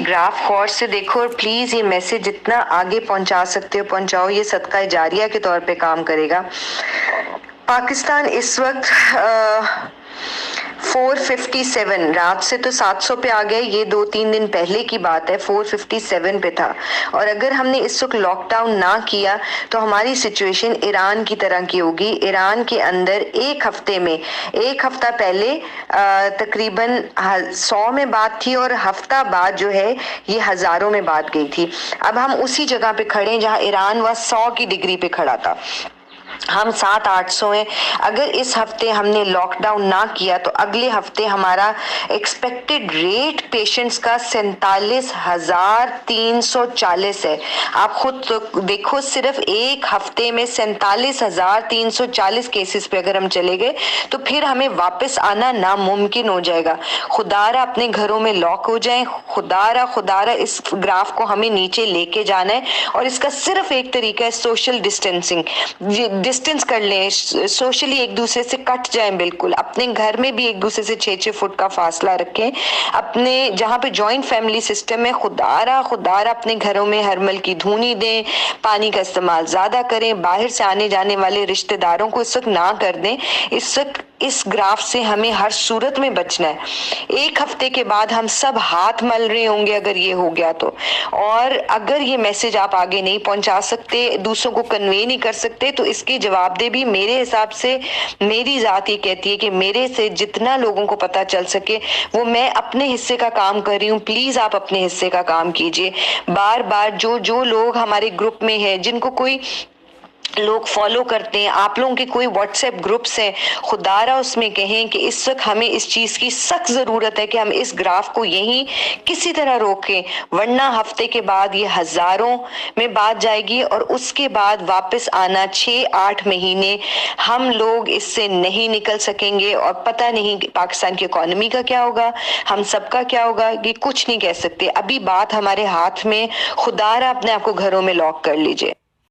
Graph गौर से देखो और प्लीज ये मैसेज जितना आगे पहुंचा सकते हो पहुंचाओ, ये सदका जारिया के तौर पे काम करेगा। पाकिस्तान इस वक्त 457, रात से तो 700 पे आ गए, ये 2-3 दिन पहले की बात है, 457 पे था। और अगर हमने इस वक्त लॉकडाउन ना किया तो हमारी सिचुएशन ईरान की तरह की होगी। ईरान के अंदर एक हफ्ता पहले तकरीबन 100 में बात थी और हफ्ता बाद जो है ये हजारों में बात गई थी। अब हम उसी जगह पे खड़े हैं जहां ईरान वह 100 की डिग्री पे खड़ा था, हम 700-800 हैं। अगर इस हफ्ते हमने लॉकडाउन ना किया तो अगले हफ्ते हमारा एक्सपेक्टेड रेट पेशेंट्स का 47,340 है। आप खुद तो देखो, सिर्फ एक हफ्ते में 47,340 केसेस पे अगर हम चले गए तो फिर हमें वापस आना नामुमकिन हो जाएगा। खुदारा अपने घरों में लॉक हो जाएं, खुदारा इस ग्राफ को हमें नीचे लेके जाना है और इसका सिर्फ एक तरीका है, सोशल डिस्टेंसिंग। डिस्टेंस कर लें, सोशली एक दूसरे से कट जाएं, बिल्कुल अपने घर में भी एक दूसरे से 6-6 फुट का फासला रखें। अपने जहाँ पे जॉइंट फैमिली सिस्टम है, खुदारा अपने घरों में हरमल की धूनी दें, पानी का इस्तेमाल ज्यादा करें, बाहर से आने जाने वाले रिश्तेदारों को इस वक्त ना कर दें। इस वक्त इस ग्राफ से हमें हर सूरत में बचना है। एक हफ्ते के बाद हम सब हाथ मल रहे होंगे अगर ये हो गया तो। और अगर ये मैसेज आप आगे नहीं पहुंचा सकते, दूसरों को कन्वे नहीं कर सकते, तो इसके जवाब दे भी मेरे हिसाब से मेरी जात ये कहती है कि मेरे से जितना लोगों को पता चल सके वो मैं अपने हिस्से का काम कर रही हूँ। प्लीज आप अपने हिस्से का काम कीजिए। बार बार जो लोग हमारे ग्रुप में है, जिनको कोई लोग फॉलो करते हैं, आप लोगों के कोई व्हाट्सएप ग्रुप्स हैं, खुदारा उसमें कहें कि इस वक्त हमें इस चीज की सख्त जरूरत है कि हम इस ग्राफ को यहीं किसी तरह रोकें, वरना हफ्ते के बाद ये हजारों में बात जाएगी और उसके बाद वापस आना 6-8 महीने हम लोग इससे नहीं निकल सकेंगे। और पता नहीं पाकिस्तान की इकोनॉमी का क्या होगा, हम सबका क्या होगा, ये कुछ नहीं कह सकते। अभी बात हमारे हाथ में। खुदारा अपने आप को घरों में लॉक कर लीजिए।